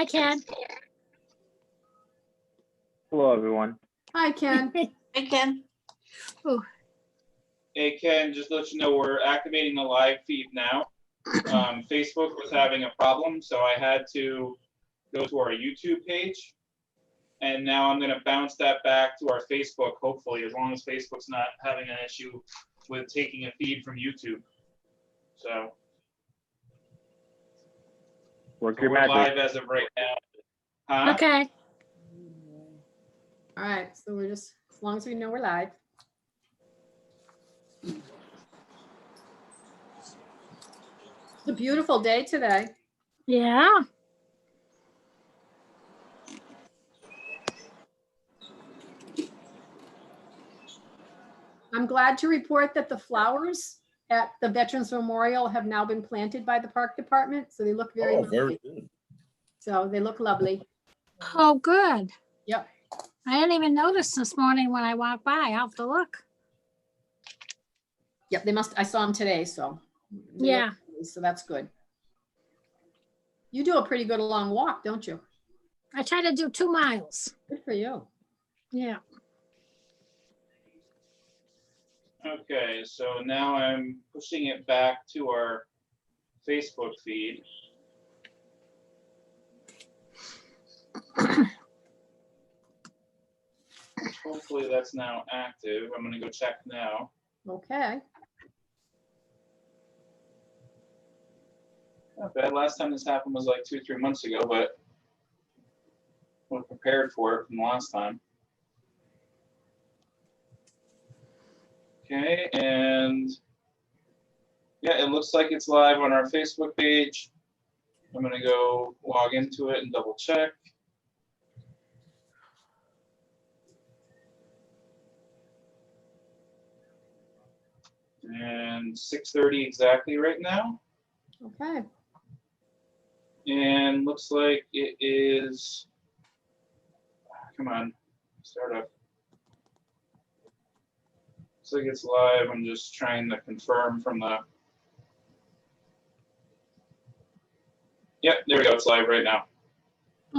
Hi, Ken. Hello, everyone. Hi, Ken. Hey, Ken. Ooh. Hey, Ken, just to let you know, we're activating the live feed now. Facebook was having a problem, so I had to go to our YouTube page. And now I'm going to bounce that back to our Facebook, hopefully, as long as Facebook's not having an issue with taking a feed from YouTube. So Work your we're magic. live as of right now. Huh? Okay. All right, so we're just, as long as we know we're live. It's a beautiful day today. Yeah. I'm glad to report that the flowers at the Veterans Memorial have now been planted by the park department, so they look very Oh, very lovely. good. So they look lovely. Oh, good. Yep. I didn't even notice this morning when I walked by. I'll have to look. Yep, they must, I saw them today, so. they Yeah. look lovely, so that's good. You do a pretty good long walk, don't you? I try to do 2 miles. Good for you. Yeah. Okay, so now I'm pushing it back to our Facebook feed. Hopefully that's now active. I'm gonna go check now. Okay. Not bad. Last time this happened was like 2 or 3 months ago, but we're prepared for it from last time. Okay, and yeah, it looks like it's live on our Facebook page. I'm gonna go log into it and double check. And 6:30 exactly right now. Okay. And looks like it is, come on, start up. Looks like it's live. I'm just trying to confirm from the, yep, there we go, it's live right now.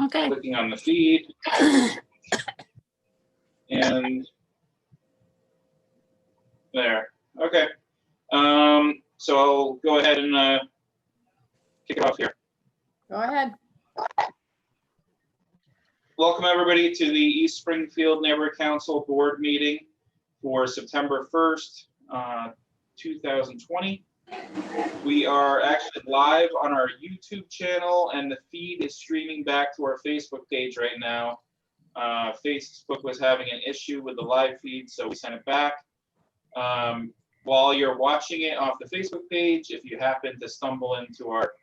Okay. Clicking on the feed. And there, okay. So I'll go ahead and kick it off here. Go ahead. Welcome everybody to the East Springfield Neighborhood Council Board meeting for September 1st, 2020. We are actually live on our YouTube channel and the feed is streaming back to our Facebook page right now. Facebook was having an issue with the live feed, so we sent it back. While you're watching it off the Facebook page, if you happen to stumble into our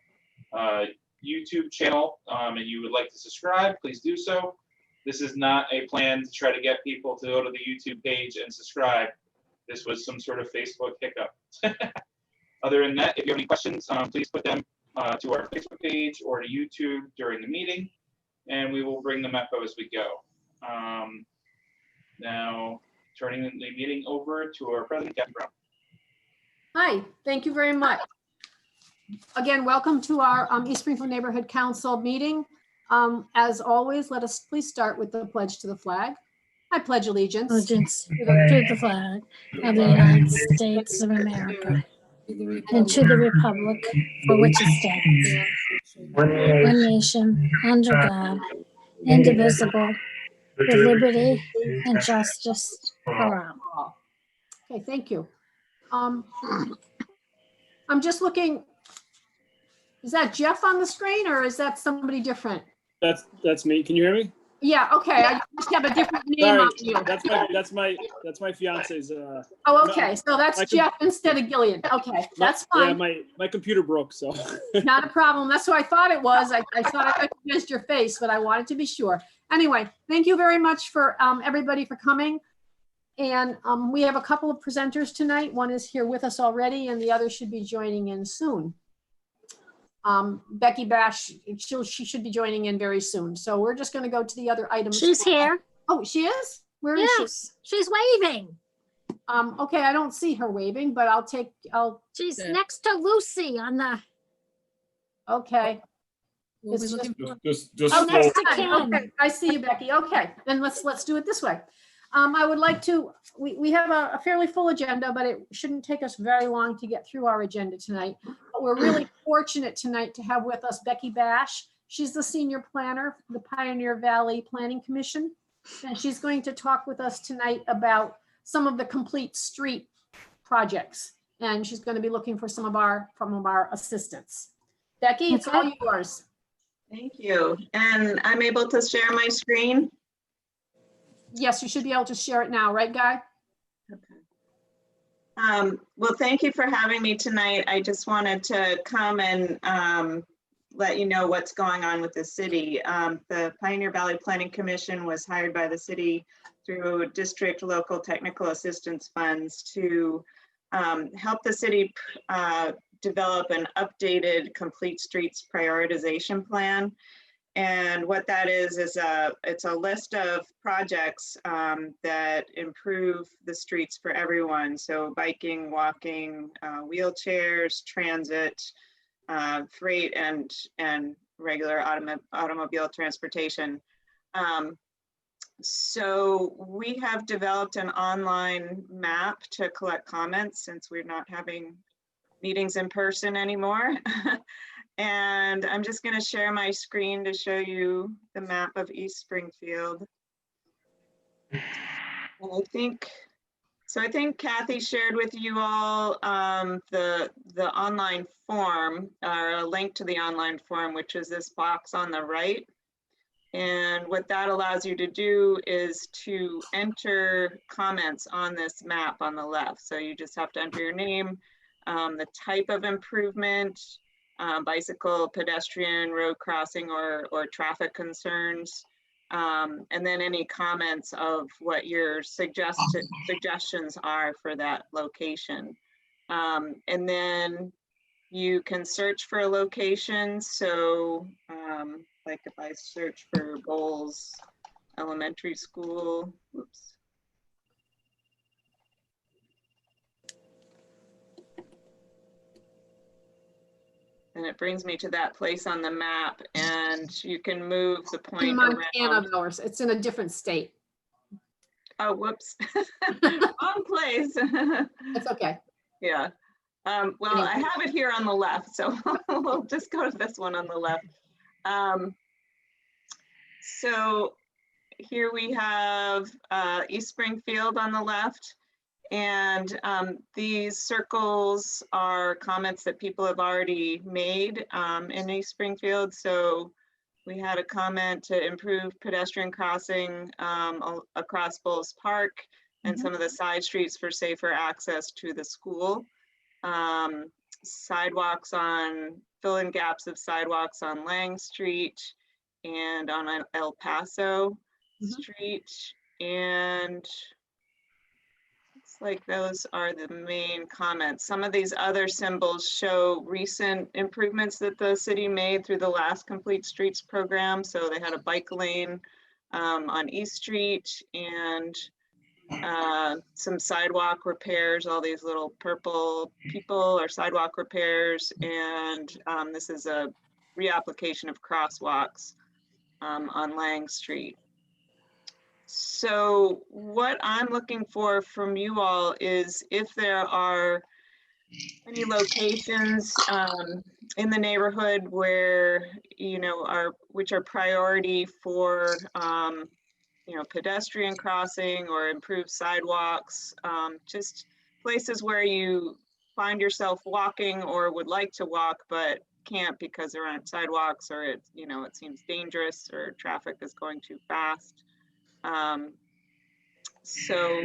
YouTube channel and you would like to subscribe, please do so. This is not a plan to try to get people to go to the YouTube page and subscribe. This was some sort of Facebook hiccup. Other than that, if you have any questions, please put them to our Facebook page or to YouTube during the meeting, and we will bring them up as we go. Now, turning the meeting over to our president, Captain Brown. Hi, thank you very much. Again, welcome to our East Springfield Neighborhood Council meeting. As always, let us please start with the pledge to the flag. I pledge allegiance Allegiance to the flag of the United States of America and to the republic for which it stands, one nation, under God, indivisible, with liberty and justice for all. Okay, thank you. I'm just looking, is that Jeff on the screen or is that somebody different? That's me. Can you hear me? Yeah, okay, I just have a different name Sorry, on you. that's my fiance's. Oh, okay, so that's I Jeff instead of Gillian. Okay, that's Yeah, fine. my computer broke, so. Not a problem. That's who I thought it was. I thought I recognized your face, but I wanted to be sure. Anyway, thank you very much for everybody for coming. And we have a couple of presenters tonight. One is here with us already and the other should be joining in soon. Becky Bash, she should be joining in very soon. So we're just going to go to the other items. She's here. Oh, she is? Where is she? Yes, she's waving. Okay, I don't see her waving, but She's next to Lucy on the, okay. What are we It's looking for? Just Oh, slow. next to time. Ken. Okay, I see you, Becky. Okay, then let's do it this way. I would like to, we have a fairly full agenda, but it shouldn't take us very long to get through our agenda tonight. But we're really fortunate tonight to have with us Becky Bash. She's the senior planner for the Pioneer Valley Planning Commission. And she's going to talk with us tonight about some of the complete street projects. And she's going to be looking for some of our assistants. Becky, it's all yours. Thank you. And I'm able to share my screen? Yes, you should be able to share it now, right, Guy? Well, thank you for having me tonight. I just wanted to come and let you know what's going on with the city. The Pioneer Valley Planning Commission was hired by the city through district local technical assistance funds to help the city develop an updated complete streets prioritization plan. And what that is it's a list of projects that improve the streets for everyone. So biking, walking, wheelchairs, transit, freight, and regular automobile transportation. So we have developed an online map to collect comments since we're not having meetings in person anymore. And I'm just going to share my screen to show you the map of East Springfield. And I think Kathy shared with you all the online form, or a link to the online form, which is this box on the right. And what that allows you to do is to enter comments on this map on the left. So you just have to enter your name, the type of improvement, bicycle, pedestrian, road crossing, or traffic concerns, and then any comments of what your suggestions are for that location. And then you can search for a location. So like if I search for Bowles Elementary School, oops. And it brings me to that place on the map, and you can move the point In Montana, around. though, it's in a different state. Oh, whoops. Wrong place. It's okay. Yeah. Well, I have it here on the left, so we'll just go to this one on the left. So here we have East Springfield on the left. And these circles are comments that people have already made in East Springfield. So we had a comment to improve pedestrian crossing across Bowles Park and some of the side streets for safer access to the school. Sidewalks fill in gaps of sidewalks on Lang Street and on El Paso Street. And like those are the main comments. Some of these other symbols show recent improvements that the city made through the last Complete Streets program. So they had a bike lane on East Street and some sidewalk repairs, all these little purple people are sidewalk repairs. And this is a reapplication of crosswalks on Lang Street. So what I'm looking for from you all is if there are any locations in the neighborhood where, which are priority for, pedestrian crossing or improved sidewalks, just places where you find yourself walking or would like to walk, but can't because there aren't sidewalks, or it seems dangerous, or traffic is going too fast. So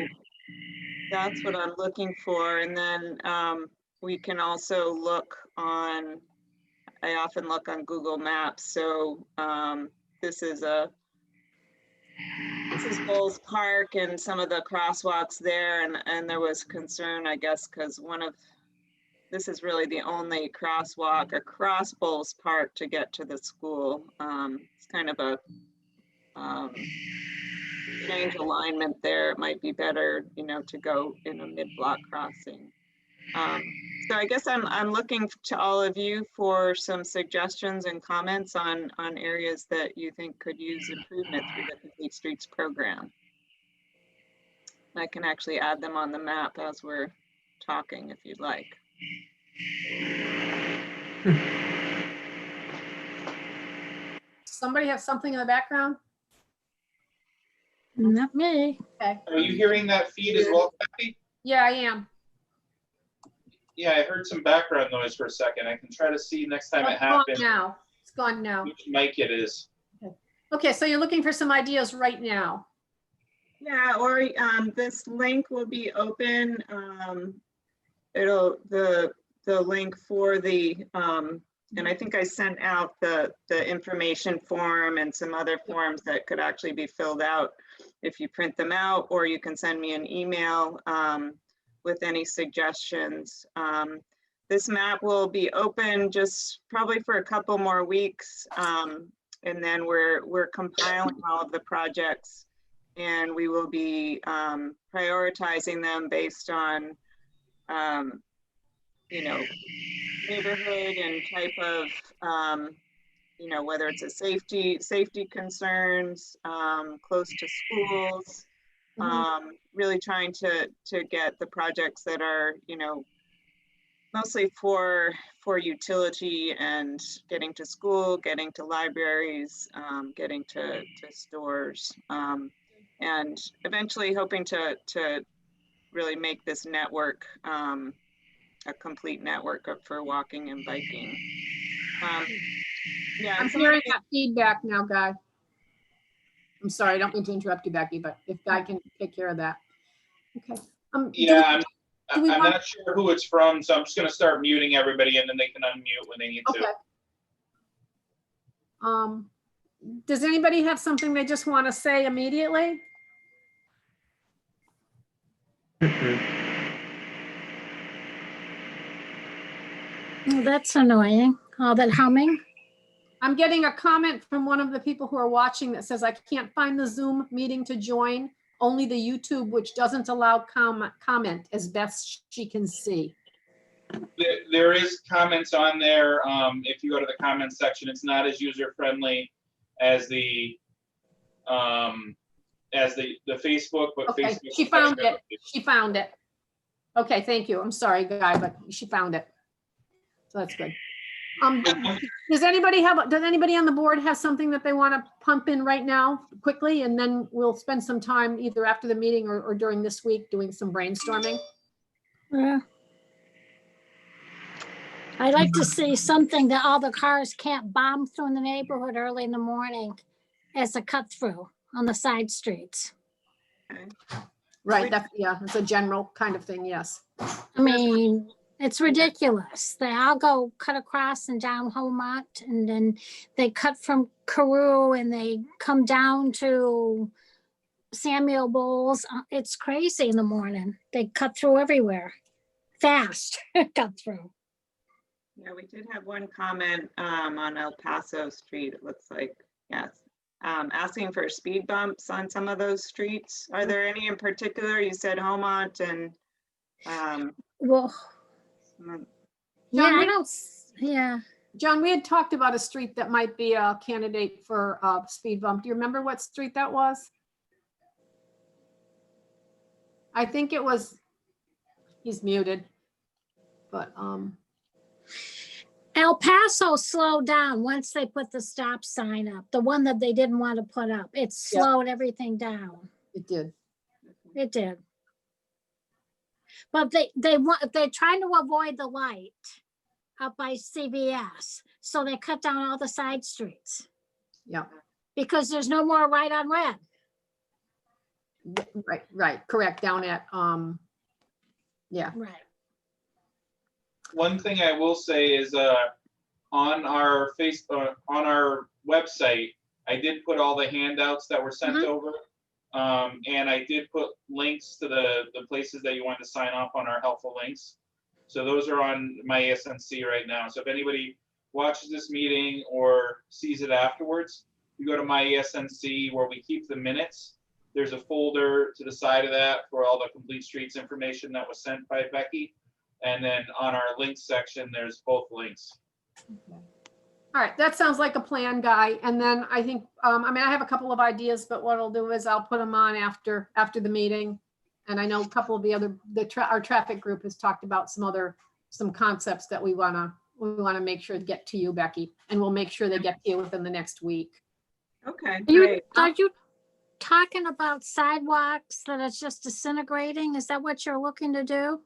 that's what I'm looking for. And then we can also look I often look on Google Maps. So this is Bowles Park and some of the crosswalks there. And there was concern, I guess, because this is really the only crosswalk across Bowles Park to get to the school. It's kind of a change alignment there. It might be better, to go in a mid-block crossing. So I guess I'm looking to all of you for some suggestions and comments on areas that you think could use improvement through the Complete Streets program. I can actually add them on the map as we're talking if you'd like. Somebody have something in the background? Not me. Okay. Are you hearing that feed as well, Becky? Yeah, I am. Yeah, I heard some background noise for a second. I can try to see next time it It's gone happens now. It's gone now. which mic it is. Okay, so you're looking for some ideas right now. Yeah, or this link will be open. It'll the link for the and I think I sent out the information form and some other forms that could actually be filled out if you print them out, or you can send me an email with any suggestions. This map will be open just probably for a couple more weeks, and then we're compiling all of the projects, and we will be prioritizing them based on you know, neighborhood and type of you know, whether it's a safety concerns, close to schools, really trying to get the projects that are, you know, mostly for utility and getting to school, getting to libraries, getting to stores, and eventually hoping to really make this network a complete network for walking and biking. Yeah, I'm and some hearing that feedback now, Guy. I'm sorry, I don't mean to interrupt you, Becky, but if Guy can take care of that. Okay. Yeah, do we I'm want- not sure who it's from, so I'm just gonna start muting everybody and then they can unmute when they need Okay. to. Does anybody have something they just want to say immediately? Oh, that's annoying. All that humming. I'm getting a comment from one of the people who are watching that says, I can't find the Zoom meeting to join, only the YouTube, which doesn't allow comment as best she can see. There is comments on there. If you go to the comments section, it's not as user-friendly as the Facebook, but Okay, Facebook. she found it. She found it. Okay, thank you. I'm sorry, Guy, but she found it. So that's good. Does anybody on the board have something that they want to pump in right now quickly? And then we'll spend some time either after the meeting or during this week doing some brainstorming. Yeah. I'd like to see something that all the cars can't bomb through in the neighborhood early in the morning as a cut through on the side streets. Right, that's, yeah, it's a general kind of thing, yes. I mean, it's ridiculous. They all go cut across and down Homont, and then they cut from Carew and they come down to Samuel Bowles. It's crazy in the morning. They cut through everywhere. Fast cut through. Yeah, we did have one comment on El Paso Street, it looks like, yes. Asking for speed bumps on some of those streets. Are there any in particular? You said Homont and Well, yeah, John, I don't, yeah. John, we had talked about a street that might be a candidate for a speed bump. Do you remember what street that was? I think it was, he's muted, but El Paso slowed down once they put the stop sign up, the one that they didn't want to put up. It slowed everything down. it did. It did. But they're trying to avoid the light up by CVS. So they cut down all the side streets Yeah, because there's no more right on red. right, correct, down at, yeah. Right. One thing I will say is on our on our website, I did put all the handouts that were sent over. And I did put links to the places that you want to sign off on our helpful links. So those are on my ESNC right now. So if anybody watches this meeting or sees it afterwards, you go to my ESNC where we keep the minutes. There's a folder to the side of that for all the Complete Streets information that was sent by Becky. And then on our links section, there's both links. All right, that sounds like a plan, Guy. And then I think, I mean, I have a couple of ideas, but what I'll do is I'll put them on after the meeting. And I know a couple of our traffic group has talked about some concepts that we wanna make sure to get to you, Becky, and we'll make sure they get to you within the next week. Okay, You, great. are you talking about sidewalks that it's just disintegrating? Is that what you're looking to do?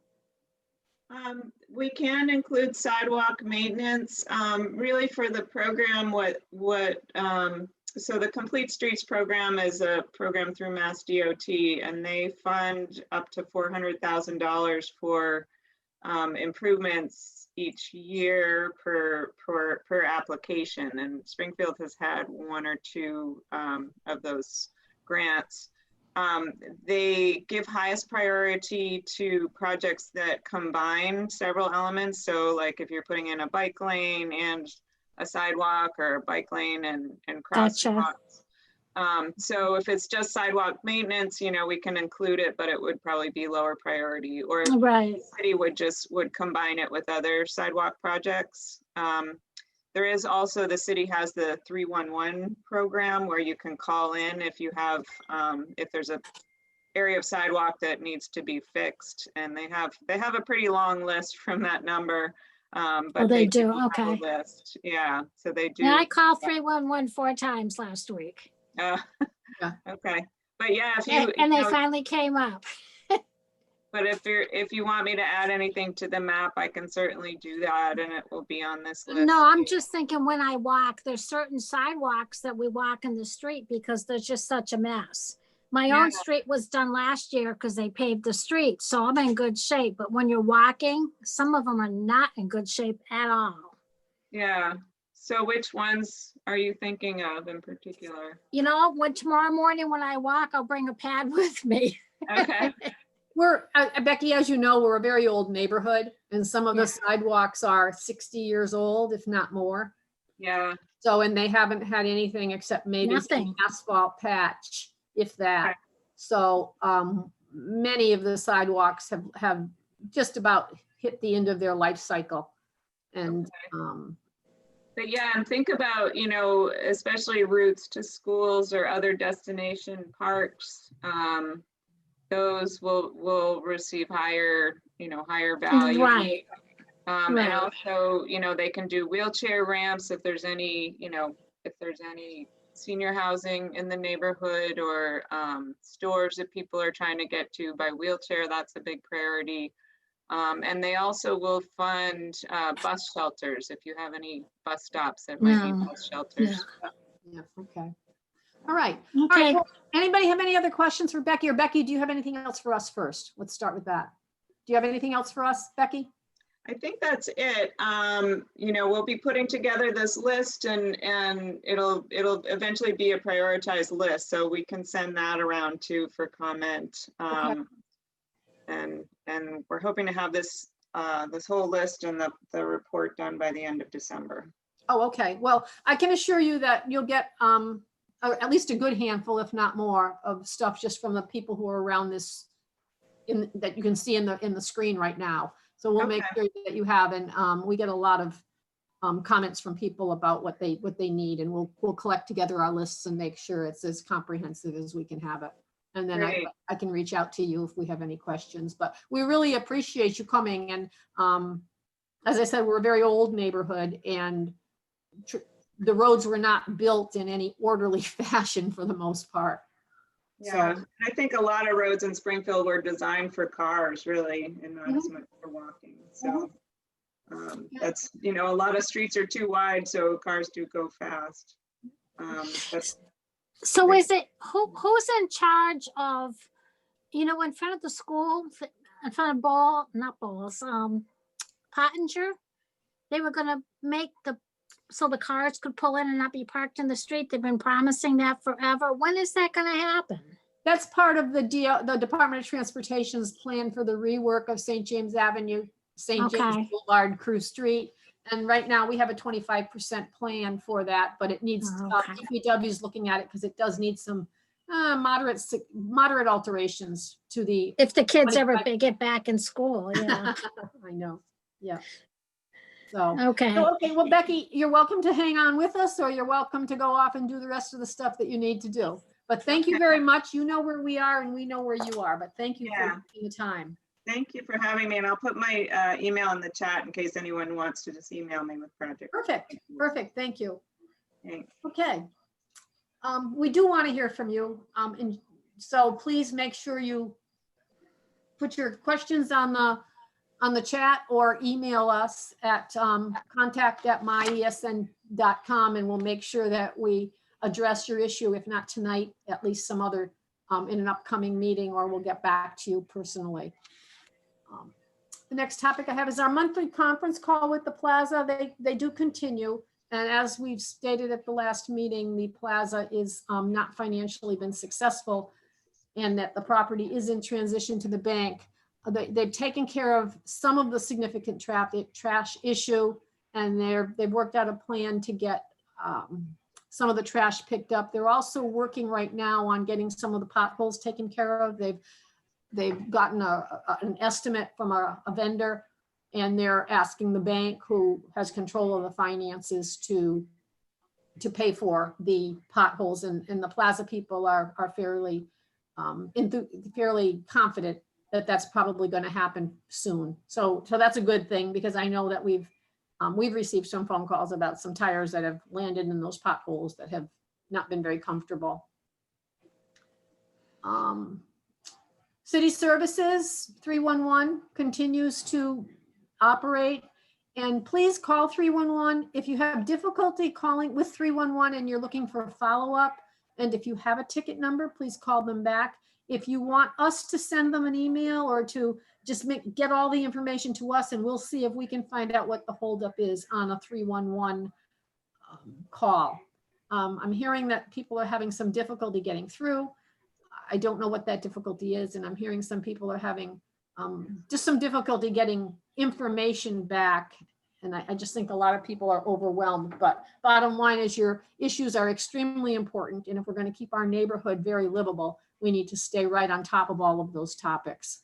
We can include sidewalk maintenance, really for the program, so the Complete Streets program is a program through Mass DOT, and they fund up to $400,000 for improvements each year per application. And Springfield has had one or two of those grants. They give highest priority to projects that combine several elements. So like if you're putting in a bike lane and a sidewalk, or a bike lane and crosswalks. So if it's just sidewalk maintenance, you know, we can include it, but it would probably be lower priority. Or Right. the city would combine it with other sidewalk projects. There is also, the city has the 311 program where you can call in if you have, if there's a area of sidewalk that needs to be fixed, and they have a pretty long list from that number. But they do, have a okay. list. Yeah, so they do. Yeah, I called 311 4 times last week. Yeah. Okay, but yeah, if you, And they you know, finally came up. but if you want me to add anything to the map, I can certainly do that, and it will be on this list. No, I'm just thinking when I walk, there's certain sidewalks that we walk in the street because there's just such a mess. My Yeah. own street was done last year because they paved the street, so I'm in good shape. But when you're walking, some of them are not in good shape at all. Yeah. So which ones are you thinking of in particular? You know, when tomorrow morning when I walk, I'll bring a pad with me. Okay. Becky, as you know, we're a very old neighborhood, and some of Yeah. the sidewalks are 60 years old, if not more. Yeah. So, and they haven't had anything except maybe some Nothing. asphalt patch, if that. Okay. So, many of the sidewalks have just about hit the end of their life cycle. And, But yeah, and think about, you know, especially routes to schools or other destination parks. Those will receive higher value. Right. And Right. also, you know, they can do wheelchair ramps if there's any senior housing in the neighborhood, or stores that people are trying to get to by wheelchair. That's a big priority. And they also will fund bus shelters if you have any bus stops that might need No. bus shelters. yeah, okay. All right. Okay. All right. Well, anybody have any other questions for Becky? Or Becky, do you have anything else for us first? Let's start with that. Do you have anything else for us, Becky? I think that's it. You know, we'll be putting together this list, and it'll eventually be a prioritized list, so we can send that around too for comment. Okay. And we're hoping to have this whole list and the report done by the end of December. Oh, okay. Well, I can assure you that you'll get at least a good handful, if not more, of stuff just from the people who are around this that you can see in the screen right now. So we'll make sure that you have, and we get a lot of comments from people about what they need, and we'll collect together our lists and make sure it's as comprehensive as we can have it. And then I can reach out to you if we have any questions, but we really appreciate you coming. And as I said, we're a very old neighborhood, and the roads were not built in any orderly fashion for the most part. Yeah, I think a lot of roads in Springfield were designed for cars, really, and not as much for walking. So that's, you know, a lot of streets are too wide, so cars do go fast. So is it, who's in charge of, you know, in front of the school, in front of Pottinger? They were gonna make so the cars could pull in and not be parked in the street. They've been promising that forever. When is that gonna happen? That's part of the Department of Transportation's plan for the rework of St. James Avenue, St. James Boulevard, Crew Street. And right now we have a 25% plan for that, but it needs, DPW is looking at it because it does need some moderate alterations to the, If the kids ever 25 get back in school, yeah. I know, yeah. So, Okay. okay, well, Becky, you're welcome to hang on with us, or you're welcome to go off and do the rest of the stuff that you need to do. But thank you very much. You know where we are and we know where you are, but thank you Yeah. for taking the time. Thank you for having me, and I'll put my email in the chat in case anyone wants to just email me with project. Perfect, perfect, thank you. Thanks. Okay. We do want to hear from you. And so please make sure you put your questions on the chat or email us at contact@myesn.com, and we'll make sure that we address your issue, if not tonight, at least some other in an upcoming meeting, or we'll get back to you personally. The next topic I have is our monthly conference call with the Plaza. They do continue. And as we've stated at the last meeting, the Plaza is not financially been successful, and that the property is in transition to the bank. They've taken care of some of the significant trash issue, and they've worked out a plan to get some of the trash picked up. They're also working right now on getting some of the potholes taken care of. They've gotten an estimate from a vendor, and they're asking the bank, who has control of the finances, to pay for the potholes. And the Plaza people are fairly confident that that's probably going to happen soon. So that's a good thing, because I know that we've received some phone calls about some tires that have landed in those potholes that have not been very comfortable. City Services 311 continues to operate, and please call 311 if you have difficulty calling with 311 and you're looking for a follow-up. And if you have a ticket number, please call them back. If you want us to send them an email, or to just get all the information to us, and we'll see if we can find out what the holdup is on a 311 call. I'm hearing that people are having some difficulty getting through. I don't know what that difficulty is, and I'm hearing some people are having just some difficulty getting information back. And I just think a lot of people are overwhelmed. But bottom line is, your issues are extremely important. And if we're going to keep our neighborhood very livable, we need to stay right on top of all of those topics.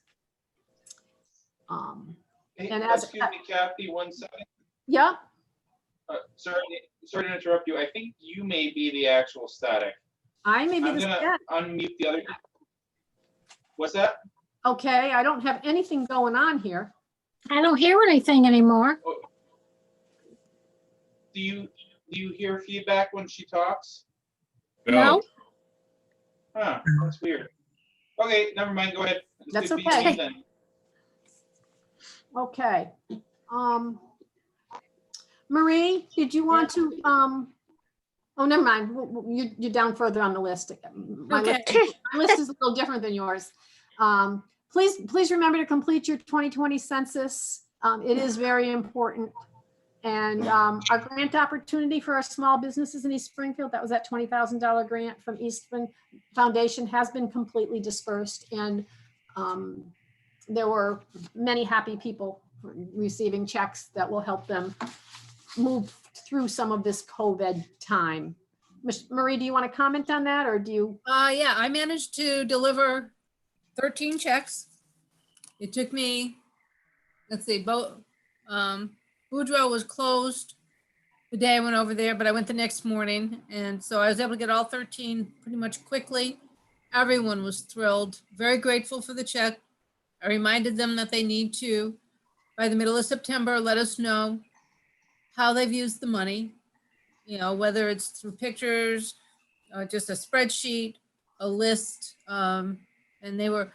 Hey, And as- excuse me, Kathy, 1 second. Yeah, Sorry to interrupt you. I think you may be the actual static. I may be I'm the gonna stat. unmute the other. What's that? Okay, I don't have anything going on here. I don't hear anything anymore. Do you hear feedback when she talks? No? Huh, that's weird. Okay, never mind. Go ahead. This That's could be okay. me then. Okay. Marie, did you want to, oh, never mind. You're down further on the list. My list is a little different than yours. Please remember to complete your 2020 census. It is very important. And our grant opportunity for our small businesses in East Springfield, that was that $20,000 grant from Eastman Foundation, has been completely dispersed. And there were many happy people receiving checks that will help them move through some of this COVID time. Marie, do you want to comment on that, or do you? Yeah, I managed to deliver 13 checks. It took me, let's see, Boudreaux was closed the day I went over there, but I went the next morning. And so I was able to get all 13 pretty much quickly. Everyone was thrilled, very grateful for the check. I reminded them that they need to, by the middle of September, let us know how they've used the money, you know, whether it's through pictures, just a spreadsheet, a list. And they were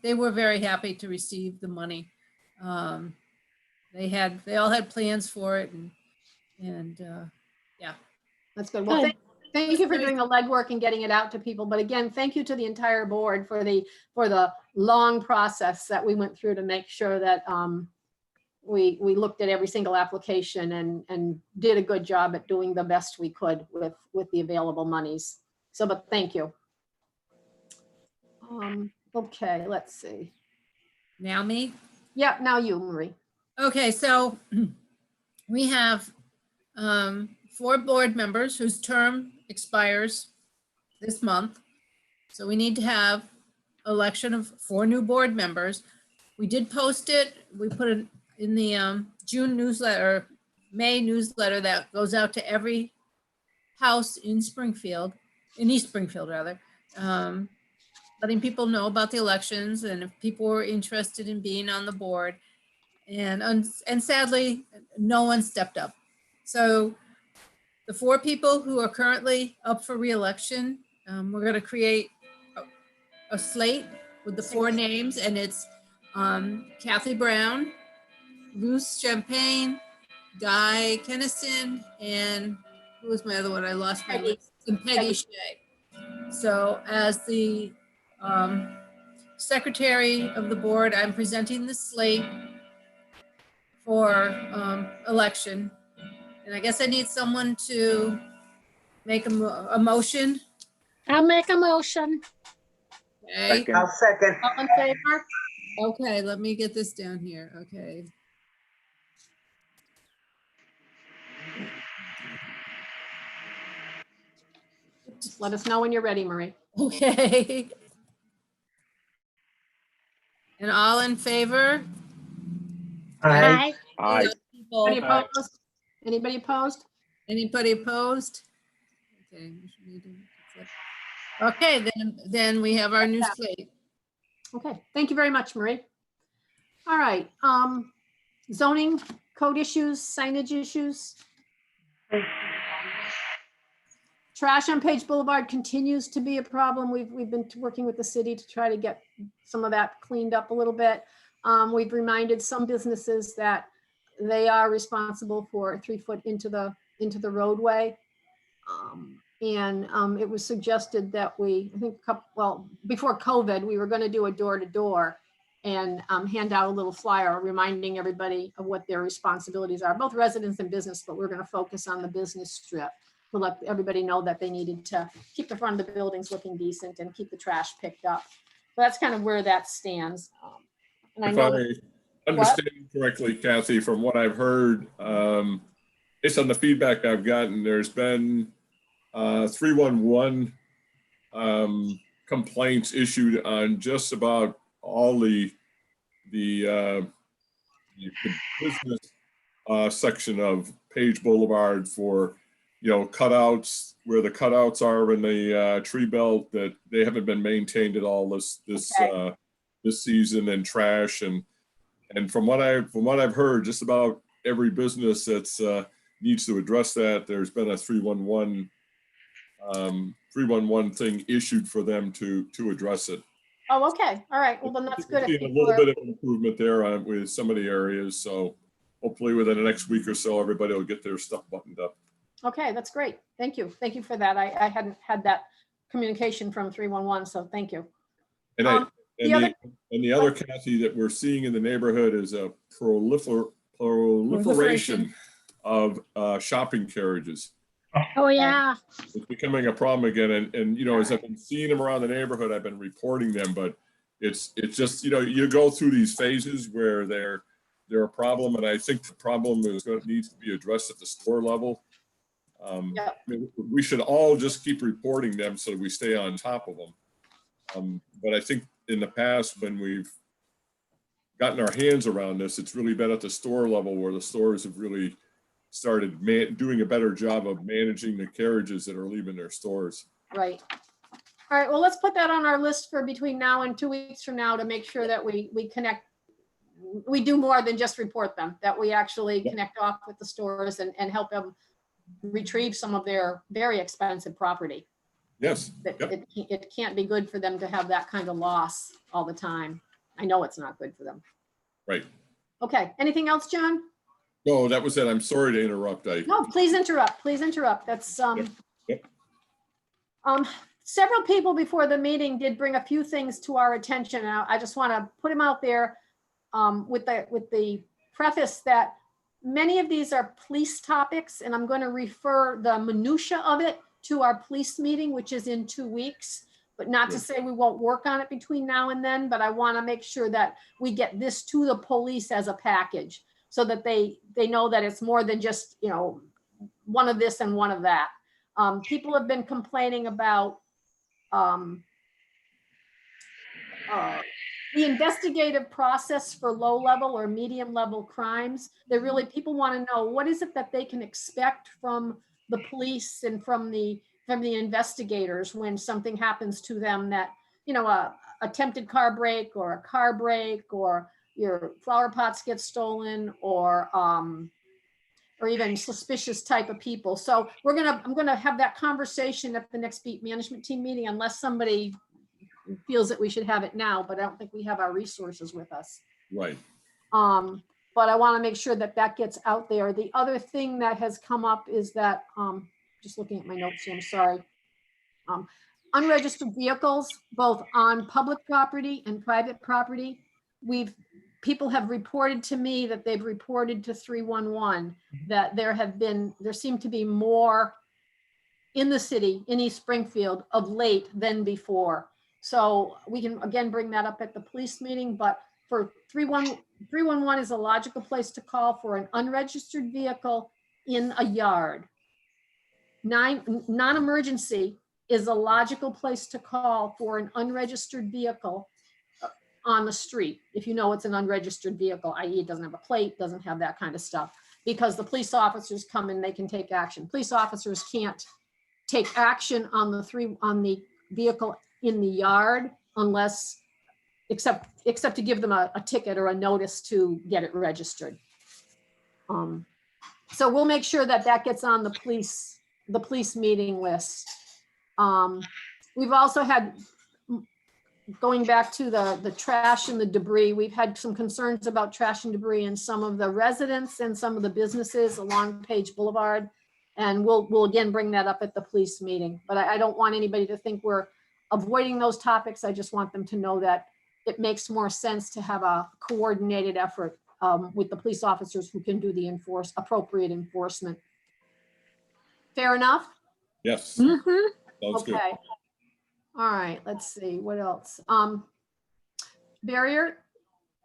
very happy to receive the money. They all had plans for it, and yeah. That's good. Well, thank you for doing the legwork and getting it out to people. But again, thank you to the entire board for the long process that we went through to make sure that we looked at every single application and did a good job at doing the best we could with the available monies. So, but thank you. Okay, let's see. Now me? Yeah, now you, Marie. Okay, so we have 4 board members whose term expires this month. So we need to have election of 4 new board members. We did post it. We put it in the June newsletter, May newsletter that goes out to every house in Springfield, in East Springfield rather, letting people know about the elections and if people were interested in being on the board. And sadly, no one stepped up. So the 4 people who are currently up for reelection, we're going to create a slate with the 4 names, and it's Kathy Brown, Ruth Champagne, Guy Kennison, and who was my other one? I lost my Peggy. list. And Peggy Shea. So as the secretary of the board, I'm presenting the slate for election. And I guess I need someone to make a motion. I'll make a motion. Okay. Second. I'll second. All in favor? Okay, let me get this down here. Okay. Just let us know when you're ready, Marie. Okay. And all in favor? Aye. Aye. People- Any opposed? Anybody opposed? Anybody opposed? Okay. Okay, then we have our new slate. Okay, thank you very much, Marie. All right, zoning code issues, signage issues. Trash on Page Boulevard continues to be a problem. We've been working with the city to try to get some of that cleaned up a little bit. We've reminded some businesses that they are responsible for 3 foot into the roadway. It was suggested that I think, before COVID, we were going to do a door-to-door and hand out a little flyer reminding everybody of what their responsibilities are, both residents and business, but we're going to focus on the business strip to let everybody know that they needed to keep the front of the buildings looking decent and keep the trash picked up. So that's kind of where that stands. And I If know I understand correctly, Kathy, from what I've heard, based on the feedback I've gotten, there's been 311 complaints issued on just about all the business section of Page Boulevard for, cutouts, where the cutouts are in the tree belt, that they haven't been maintained at all this season, and trash, and from what I've heard, just about every business that's needs to address that, there's been a 311 thing issued for them to address it. Oh, okay. All right. Well, then that's good. We've seen a little bit of improvement there with some of the areas. So hopefully within the next week or so, everybody will get their stuff buttoned up. Okay, that's great. Thank you. Thank you for that. I hadn't had that communication from 311, so thank you. And the the other, Kathy, that we're seeing in the neighborhood is a proliferation of shopping carriages. Oh, yeah. It's becoming a problem again. And as I've been seeing them around the neighborhood, I've been reporting them, but it's just, you go through these phases where they're a problem. And I think the problem needs to be addressed at the store level. We should all just keep reporting them so that we stay on top of them. But I think in the past, when we've gotten our hands around this, it's really been at the store level where the stores have really started doing a better job of managing the carriages that are leaving their stores. Right. All right. Well, let's put that on our list for between now and 2 weeks from now to make sure that we connect. We do more than just report them, that we actually connect off with the stores and help them retrieve some of their very expensive property. Yes. It can't be good for them to have that kind of loss all the time. I know it's not good for them. Right. Okay. Anything else, John? No, that was it. I'm sorry to interrupt. No, please interrupt. Please interrupt. That's Yep. Several people before the meeting did bring a few things to our attention. And I just want to put them out there with the preface that many of these are police topics, and I'm going to refer the minutia of it to our police meeting, which is in 2 weeks. But not to say we won't work on it between now and then, but I want to make sure that we get this to the police as a package so that they know that it's more than just, one of this and one of that. People have been complaining about the investigative process for low level or medium level crimes. They're really, people want to know, what is it that they can expect from the police and from the investigators when something happens to them that, you know, a attempted car break or a car break, or your flower pots get stolen, or even suspicious type of people. So I'm gonna have that conversation at the next beat management team meeting, unless somebody feels that we should have it now, but I don't think we have our resources with us. Right. But I want to make sure that that gets out there. The other thing that has come up is that, just looking at my notes here, I'm sorry. Unregistered vehicles, both on public property and private property. People have reported to me that they've reported to 311 that there seem to be more in the city, in East Springfield of late than before. So we can again bring that up at the police meeting, but for 311 is a logical place to call for an unregistered vehicle in a yard. Non-emergency is a logical place to call for an unregistered vehicle on the street. If you know it's an unregistered vehicle, i.e. it doesn't have a plate, doesn't have that kind of stuff, because the police officers come and they can take action. Police officers can't take action on the vehicle in the yard unless, except to give them a ticket or a notice to get it registered. So we'll make sure that that gets on the police meeting list. We've also had, going back to the trash and the debris, we've had some concerns about trash and debris in some of the residents and some of the businesses along Page Boulevard. And we'll again bring that up at the police meeting. But I don't want anybody to think we're avoiding those topics. I just want them to know that it makes more sense to have a coordinated effort with the police officers who can do the appropriate enforcement. Fair enough? Yes. Mhm. Sounds good. Okay. All right, let's see, what else? Barrier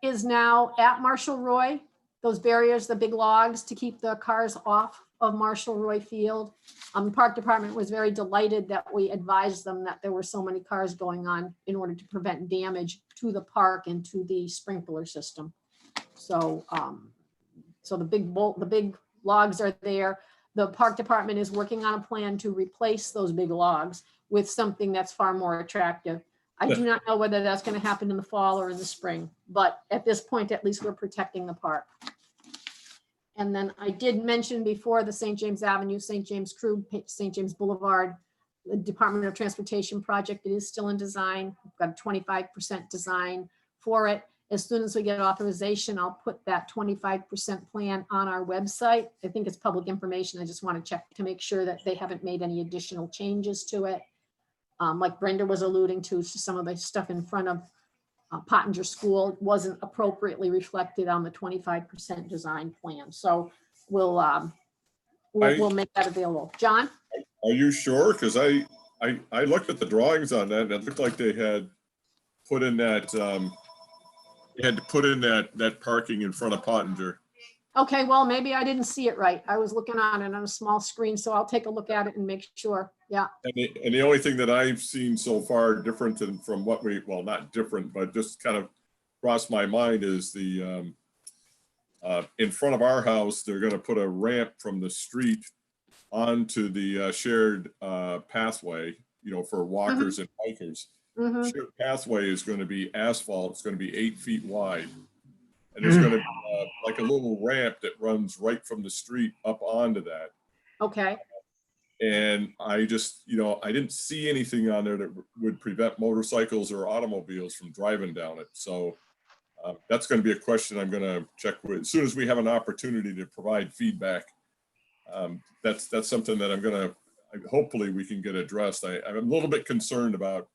is now at Marshall Roy. Those barriers, the big logs to keep the cars off of Marshall Roy Field. The park department was very delighted that we advised them that there were so many cars going on in order to prevent damage to the park and to the sprinkler system. So, so the big logs are there. The park department is working on a plan to replace those big logs with something that's far more attractive. I do not know whether that's going to happen in the fall or in the spring, but at this point, at least we're protecting the park. And then I did mention before the St. James Avenue, St. James Crew, St. James Boulevard, the Department of Transportation project. It is still in design. We've got a 25% design for it. As soon as we get authorization, I'll put that 25% plan on our website. I think it's public information. I just want to check to make sure that they haven't made any additional changes to it. Like Brenda was alluding to, some of the stuff in front of Pottinger School wasn't appropriately reflected on the 25% design plan. So we'll make that available. John? Are you sure? Because I looked at the drawings on that and it looked like they had put in that, that parking in front of Pottinger. Okay, well, maybe I didn't see it right. I was looking on it on a small screen, so I'll take a look at it and make sure. Yeah. And the only thing that I've seen so far different than from what well, not different, but just kind of crossed my mind is the, in front of our house, they're going to put a ramp from the street onto the shared pathway, you know, for walkers and bikers. Shared pathway is going to be asphalt. It's going to be 8 feet wide. And there's going to be like a little ramp that runs right from the street up onto that. Okay. And I just, you know, I didn't see anything on there that would prevent motorcycles or automobiles from driving down it. So that's going to be a question I'm going to check with as soon as we have an opportunity to provide feedback. That's something that I'm going to, hopefully we can get addressed. I'm a little bit concerned about,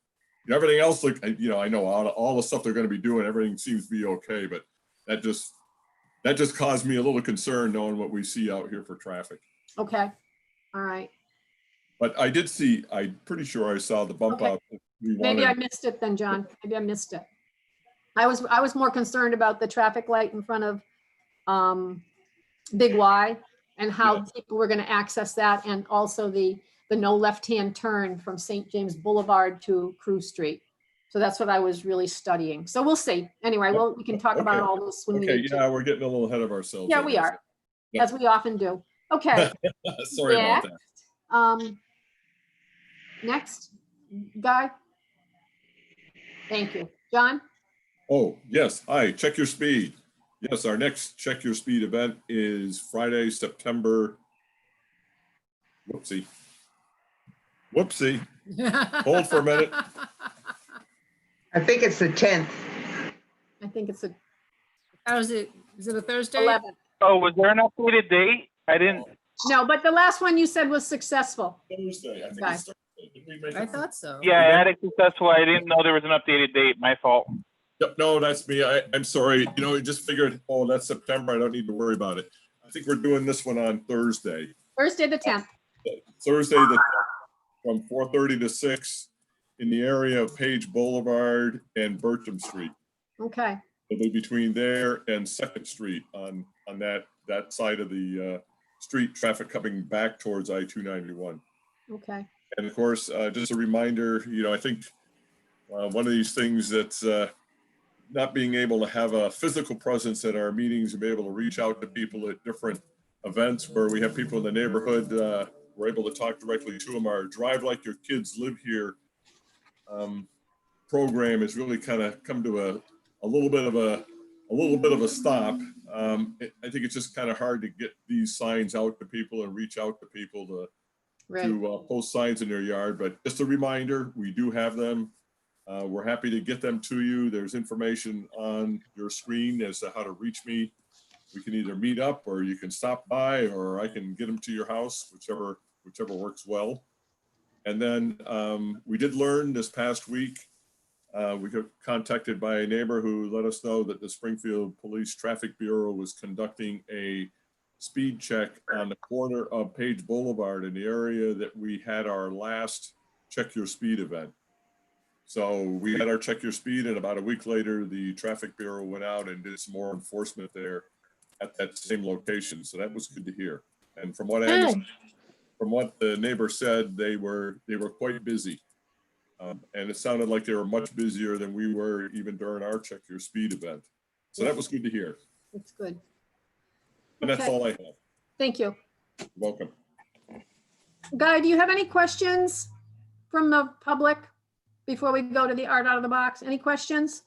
you know, everything else. Like, you know, I know all the stuff they're going to be doing, everything seems to be okay, but that just caused me a little concern knowing what we see out here for traffic. Okay. All right. But I did see, I'm pretty sure I saw the bump out. Maybe I missed it then, John. Maybe I missed it. I was more concerned about the traffic light in front of Big Y and how people were going to access that, and also the no left-hand turn from St. James Boulevard to Crew Street. So that's what I was really studying. So we'll see. Anyway, we can talk about Okay. all this when we Okay, need to. yeah, we're getting a little ahead of ourselves. Yeah, I we guess. are, as we often do. Okay. Sorry about that. Next, Guy. Thank you. John? Oh, yes. Hi, check your speed. Yes, our next check your speed event is Friday, September. Whoopsie. Hold for a minute. I think it's the 10th. I think it's the How is it? Is it a Thursday? 11th. Oh, was there an updated date? I didn't. No, but the last one you said was successful. Thursday, I think Okay. it's Thursday. Did we make I it? thought so. Yeah, I had it successful. I didn't know there was an updated date. My fault. Yep, no, that's me. I'm sorry. You know, I just figured, oh, that's September. I don't need to worry about it. I think we're doing this one on Thursday. Thursday, the 10th. Thursday, from 4:30 to 6 in the area of Page Boulevard and Bertram Street. Okay. It'll be between there and Second Street on that side of the street, traffic coming back towards I-291. Okay. And of course, just a reminder, you know, I think one of these things that's not being able to have a physical presence at our meetings and be able to reach out to people at different events where we have people in the neighborhood, we're able to talk directly to them. Our Drive Like Your Kids Live Here program has really kind of come to a little bit of a stop. I think it's just kind of hard to get these signs out to people and reach out to people to post signs in their yard. But just a reminder, we do have them. We're happy to get them to you. There's information on your screen as to how to reach me. We can either meet up or you can stop by or I can get them to your house, whichever works well. And then we did learn this past week, we got contacted by a neighbor who let us know that the Springfield Police Traffic Bureau was conducting a speed check on the corner of Page Boulevard in the area that we had our last Check Your Speed event. So we had our Check Your Speed, and about a week later, the Traffic Bureau went out and did some more enforcement there at that same location. So that was good to hear. And from what I understand, from what the neighbor said, they were quite busy. And it sounded like they were much busier than we were even during our Check Your Speed event. So that was good to hear. That's good. And that's Okay. all I have. Thank you. You're welcome. Guy, do you have any questions from the public before we go to the art out of the box? Any questions?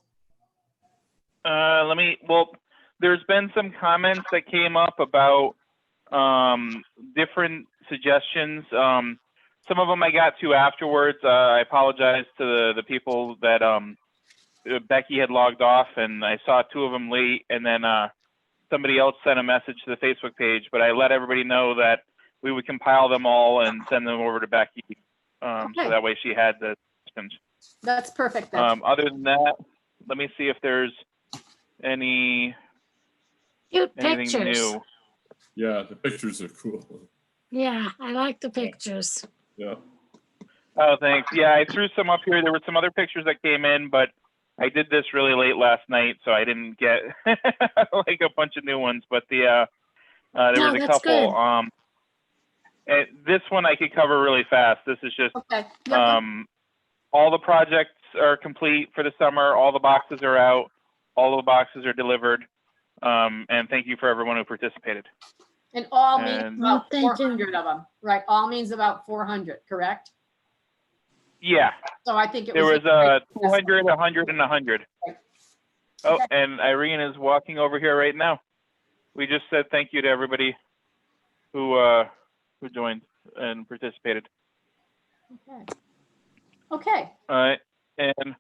Well, there's been some comments that came up about different suggestions. Some of them I got to afterwards. I apologize to the people that Becky had logged off, and I saw two of them late, and then somebody else sent a message to the Facebook page, but I let everybody know that we would compile them all and send them over to Becky. So that way she had the questions. That's perfect. Other than that, let me see if there's anything Cute pictures. new. Yeah, the pictures are cool. Yeah, I like the pictures. Yeah. Oh, thanks. Yeah, I threw some up here. There were some other pictures that came in, but I did this really late last night, so I didn't get like a bunch of new ones. But there was a couple. And this one I could cover really fast. This is just all the projects are complete for the summer. All the boxes are out. All the boxes are delivered. And thank you for everyone who participated. And all means about 400 of them, right? All means about 400, correct? Yeah. So I think there was 200, 100, and 100. Oh, and Irene is walking over here right now. We just said thank you to everybody who joined and participated. Okay. All right. And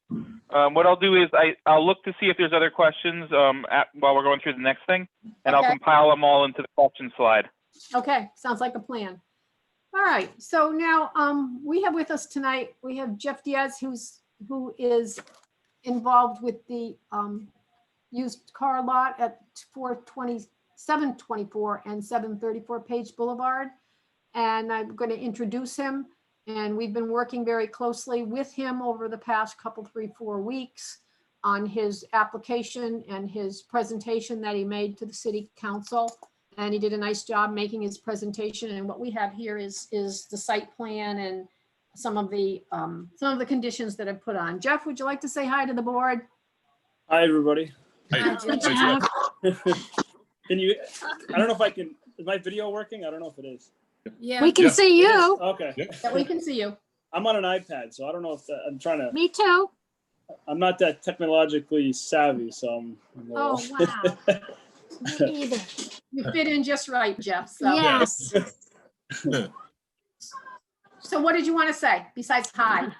what I'll do is I'll look to see if there's other questions while we're going through the next thing, and I'll compile them all into the question slide. Okay, sounds like a plan. All right, so now we have with us tonight, we have Jeff Diaz, who is involved with the used car lot at 724 and 734 Page Boulevard. And I'm going to introduce him. And we've been working very closely with him over the past couple, 3-4 weeks on his application and his presentation that he made to the city council. And he did a nice job making his presentation. And what we have here is the site plan and some of the conditions that I've put on. Jeff, would you like to say hi to the board? Hi, everybody. Hi. Jeff. Can you, I don't know if I can, is my video working? I don't know if it is. Yeah. We can Yeah. see It is? you. Okay. That we can see you. I'm on an iPad, so I don't know if I'm trying to, Me too. I'm not that technologically savvy, so I'm a Oh, little- wow. Me either. You fit in just right, Jeff. So, Yes. so what did you want to say besides hi?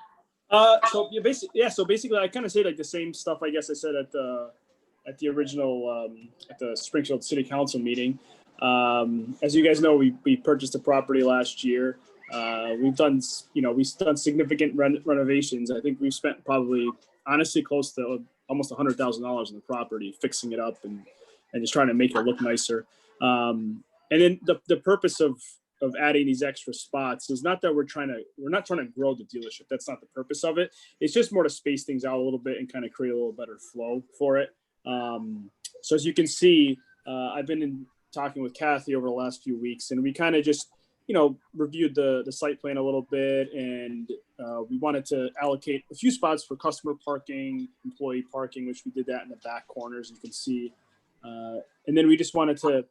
So basically, I kind of say like the same stuff I guess I said at the original at the Springfield City Council meeting. As you guys know, we purchased a property last year. We've done significant renovations. I think we've spent probably honestly close to almost $100,000 on the property, fixing it up and just trying to make it look nicer. And then the purpose of adding these extra spots is not that we're not trying to grow the dealership. That's not the purpose of it. It's just more to space things out a little bit and kind of create a little better flow for it. So as you can see, I've been talking with Kathy over the last few weeks, and we kind of just, reviewed the site plan a little bit, and we wanted to allocate a few spots for customer parking, employee parking, which we did that in the back corners, you can see. And then we just wanted to,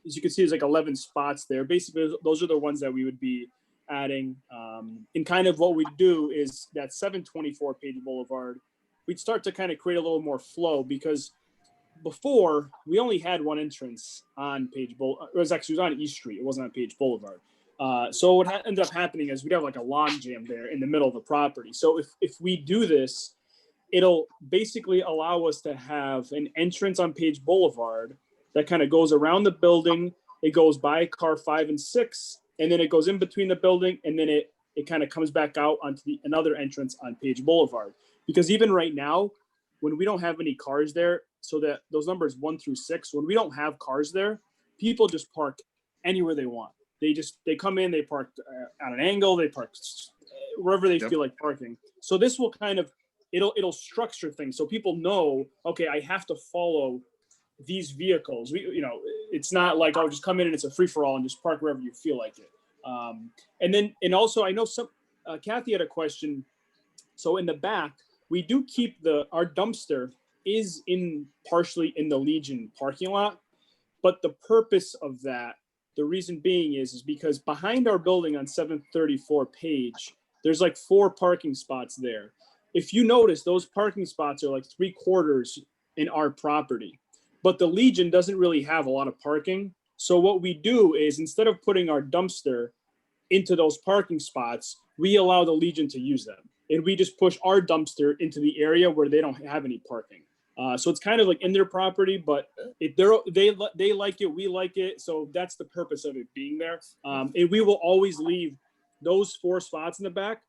as you can see, there's like 11 spots there. Basically, those are the ones that we would be adding. And kind of what we do is that 724 Page Boulevard, we'd start to kind of create a little more flow, because before we only had one entrance on Page Boulevard. It was on East Street. It wasn't on Page Boulevard. So what ended up happening is we'd have like a log jam there in the middle of the property. So if we do this, it'll basically allow us to have an entrance on Page Boulevard that kind of goes around the building. It goes by car 5 and 6, and then it goes in between the building, and then it kind of comes back out onto another entrance on Page Boulevard. Because even right now, when we don't have any cars there, so that those numbers 1 through 6, when we don't have cars there, people just park anywhere they want. They come in, they park at an angle, they park wherever they feel like parking. So this will kind of, it'll structure things so people know, okay, I have to follow these vehicles. It's not like, oh, just come in and it's a free for all and just park wherever you feel like it. And also I know Kathy had a question. So in the back, we do keep our dumpster is partially in the Legion parking lot, but the purpose of that, the reason being is because behind our building on 734 Page, there's like 4 parking spots there. If you notice, those parking spots are like 3/4 in our property, but the Legion doesn't really have a lot of parking. So what we do is, instead of putting our dumpster into those parking spots, we allow the Legion to use them. And we just push our dumpster into the area where they don't have any parking. So it's kind of like in their property, but they like it, we like it. So that's the purpose of it being there. And we will always leave those 4 spots in the back.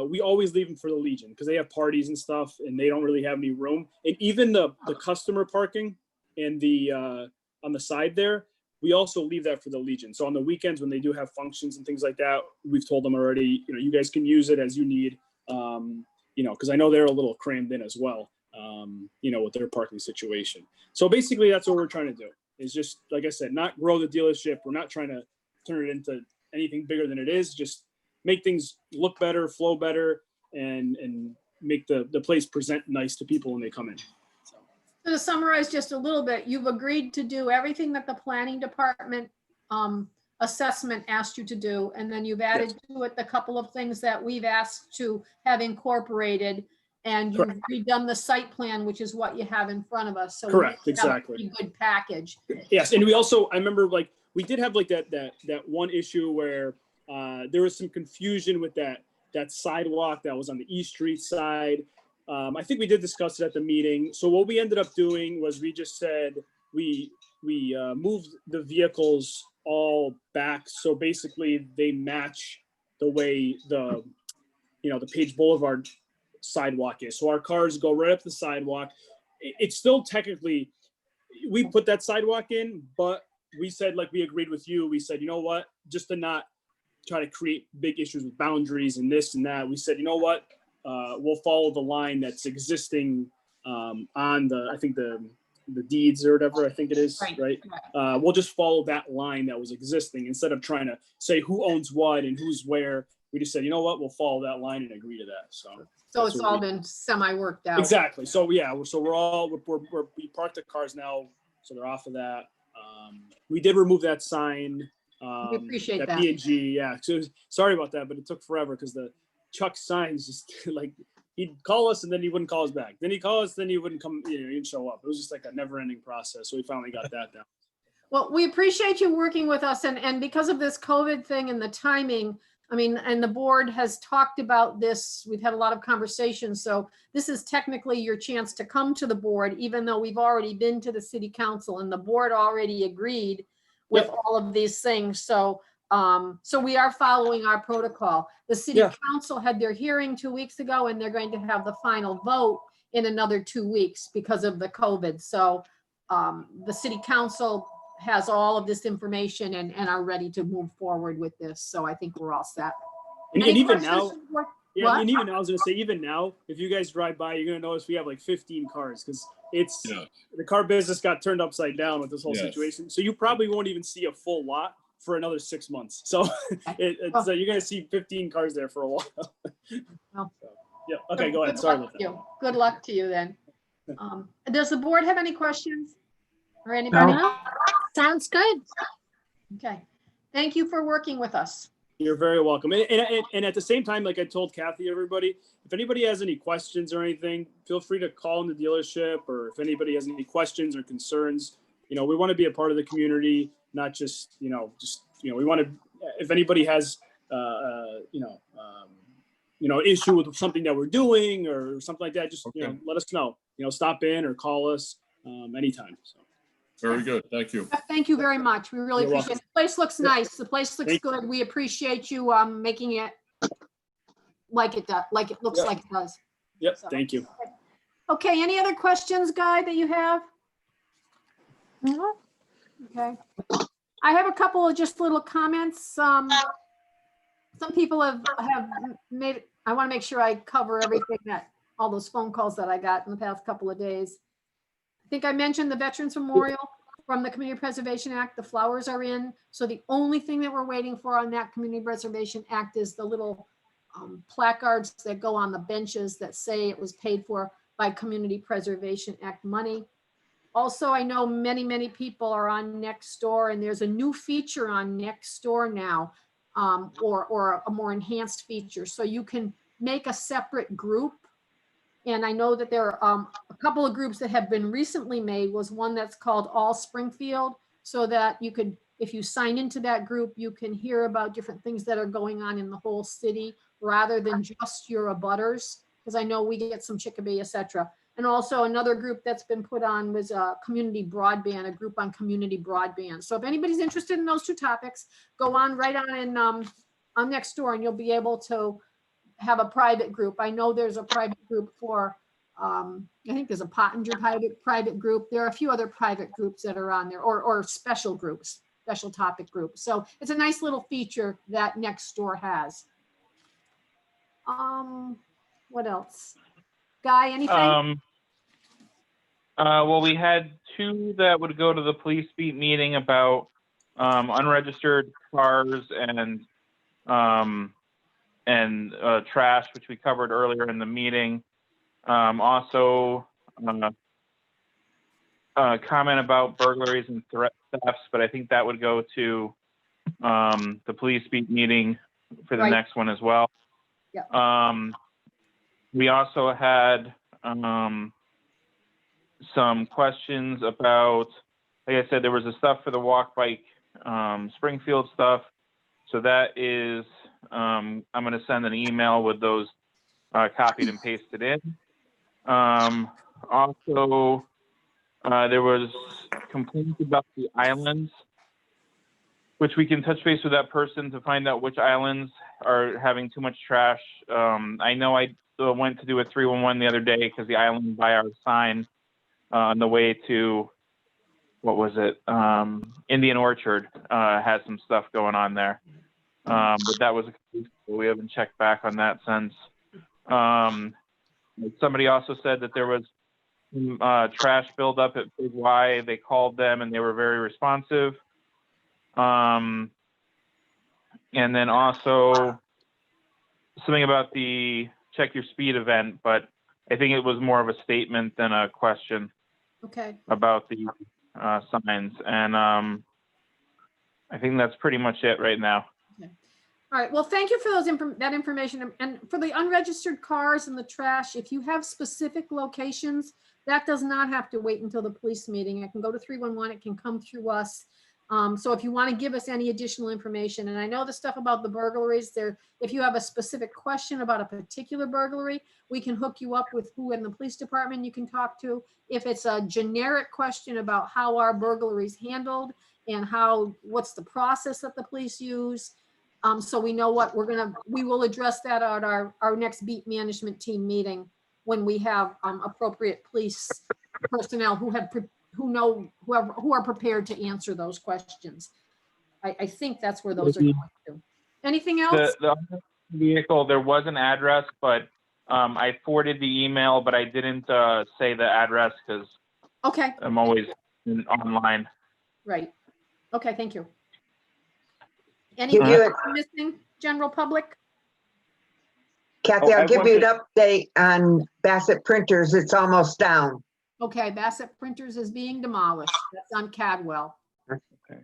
We always leave them for the Legion because they have parties and stuff and they don't really have any room. And even the customer parking and on the side there, we also leave that for the Legion. So on the weekends when they do have functions and things like that, we've told them already, you guys can use it as you need, because I know they're a little crammed in as well, with their parking situation. So basically that's what we're trying to do, is just, like I said, not grow the dealership. We're not trying to turn it into anything bigger than it is. Just make things look better, flow better, and make the place present nice to people when they come in. So to summarize just a little bit, you've agreed to do everything that the planning department assessment asked you to do, and then you've added to it the couple of things that we've asked to have incorporated, and you've redone the site plan, which is what you have in front of us. So Correct, we have a exactly. pretty good package. Yes, and we also, I remember we did have that one issue where there was some confusion with that sidewalk that was on the East Street side. I think we did discuss it at the meeting. So what we ended up doing was we just said we moved the vehicles all back. So basically they match the way the Page Boulevard sidewalk is. So our cars go right up the sidewalk. It's still technically, we put that sidewalk in, but we said, like we agreed with you, we said, you know what, just to not try to create big issues with boundaries and this and that, we said, you know what, we'll follow the line that's existing on I think the deeds or whatever, I think it is, right? We'll just follow that line that was existing instead of trying to say who owns what and who's where. we just said, you know what, we'll follow that line and agree to that. So So it's all been semi-worked out. exactly. So yeah, we parked the cars now, so they're off of that. We did remove that sign. We appreciate that. B&G, yeah. So sorry about that, but it took forever because the Chuck signs just like he'd call us and then he wouldn't call us back. Then he'd call us, then he wouldn't come, he didn't show up. It was just like a never-ending process. So we finally got that down. Well, we appreciate you working with us, and because of this COVID thing and the timing, I mean, and the board has talked about this, we've had a lot of conversations, so this is technically your chance to come to the board, even though we've already been to the city council and the board already agreed with all of these things. So we are following our protocol. The city council had their hearing 2 weeks ago, and they're going to have the final vote in another 2 weeks because of the COVID. So the city council has all of this information and are ready to move forward with this. So I think we're all set. And Any even questions now, from the board? yeah, What? and even now, I was gonna say, even now, if you guys drive by, you're gonna notice we have like 15 cars because it's the car business got turned upside down with this whole situation. So you probably won't even see a full lot for another 6 months. So it's you're gonna see 15 cars there for a while. Well, So, yeah. Okay, go ahead. Good Sorry luck about to that. you. Good luck to you then. Does the board have any questions? Or anybody? No. Sounds good. Okay. Thank you for working with us. You're very welcome. And at the same time, like I told Kathy, everybody, if anybody has any questions or anything, feel free to call in the dealership, or if anybody has any questions or concerns, we want to be a part of the community, not just, we want to, if anybody has, issue with something that we're doing or something like that, just, let us know, stop in or call us anytime. So. Very good. Thank you. Thank you very much. We really You're appreciate it. The place looks nice. The place looks good. We appreciate you making it like it does, like it looks like it does. Yep. So. Thank you. Okay. Any other questions, Guy, that you have? No. Okay. I have a couple of just little comments. Some people have made, I want to make sure I cover everything all those phone calls that I got in the past couple of days. I think I mentioned the Veterans Memorial from the Community Preservation Act. The flowers are in. So the only thing that we're waiting for on that Community Preservation Act is the little placards that go on the benches that say it was paid for by Community Preservation Act money. Also, I know many, many people are on Nextdoor, and there's a new feature on Nextdoor now, or a more enhanced feature. So you can make a separate group. And I know that there are a couple of groups that have been recently made. Was one that's called All Springfield, so that you could, if you sign into that group, you can hear about different things that are going on in the whole city rather than just your abutters. Because I know we get some Chicopee, etc. And also another group that's been put on was community broadband, a group on community broadband. So if anybody's interested in those two topics, go on right on Nextdoor, and you'll be able to have a private group. I know there's a private group for, I think there's a Pottinger private group. There are a few other private groups that are on there, or special groups, special topic groups. So it's a nice little feature that Nextdoor has. What else? Guy, anything? Well, we had two that would go to the police beat meeting about unregistered cars and trash, which we covered earlier in the meeting. Also, comment about burglaries and thefts, but I think that would go to the police beat meeting for the next one as well. Yeah. We also had some questions about, like I said, there was the stuff for the walk bike Springfield stuff. So that is, I'm going to send an email with those copied and pasted in. Also, there was complaints about the islands, which we can touch base with that person to find out which islands are having too much trash. I know I went to do a 311 the other day because the island by our sign on the way to, what was it? Indian Orchard has some stuff going on there. But that was, we haven't checked back on that since. Somebody also said that there was trash buildup at Big Y. They called them and they were very responsive. And then also something about the check your speed event, but I think it was more of a statement than a question Okay. about the signs. And I think that's pretty much it right now. All right, well, thank you for that information. And for the unregistered cars and the trash, if you have specific locations, that does not have to wait until the police meeting. It can go to 311, it can come through us. So if you want to give us any additional information, and I know the stuff about the burglaries there, if you have a specific question about a particular burglary, we can hook you up with who in the police department you can talk to. If it's a generic question about how are burglaries handled and what's the process that the police use, so we know what we will address that at our next beat management team meeting when we have appropriate police personnel who are prepared to answer those questions. I think that's where those are going to. Anything else? The vehicle, there was an address, but I forwarded the email, but I didn't say the address because Okay, I'm always online. right. Okay, thank you. Give Anything you else missing, general public? Kathy, Oh, I I'll give want you to- an update on Bassett Printers. It's almost down. Okay, Bassett Printers is being demolished. That's on Cadwell. Okay.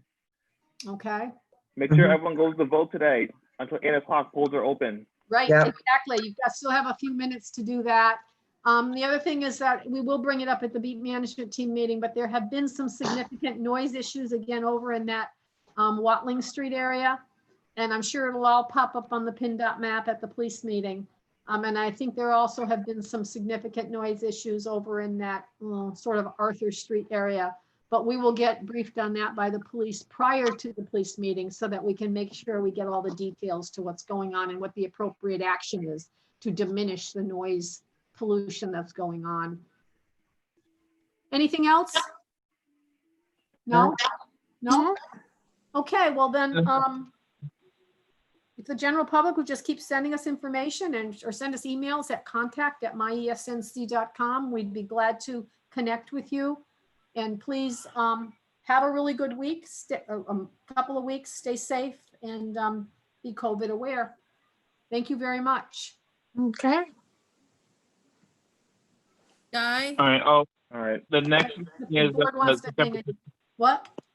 Okay, Make sure Mhm. everyone goes to vote today until 8 o'clock. Polls are open. right, Yep. exactly. You've got, still have a few minutes to do that. The other thing is that we will bring it up at the beat management team meeting, but there have been some significant noise issues again over in that Watling Street area. And I'm sure it'll all pop up on the PennDOT map at the police meeting. And I think there also have been some significant noise issues over in that sort of Arthur Street area. But we will get briefed on that by the police prior to the police meeting so that we can make sure we get all the details to what's going on and what the appropriate action is to diminish the noise pollution that's going on. Anything else? No? No? Okay, well then, if the general public would just keep sending us information or send us emails at contact@myesnc.com, we'd be glad to connect with you. And please have a really good week, couple of weeks, stay safe and be COVID aware. Thank you very much. Okay. Guy, All right. Oh, All right. the next The thing is board wants to hang it. What?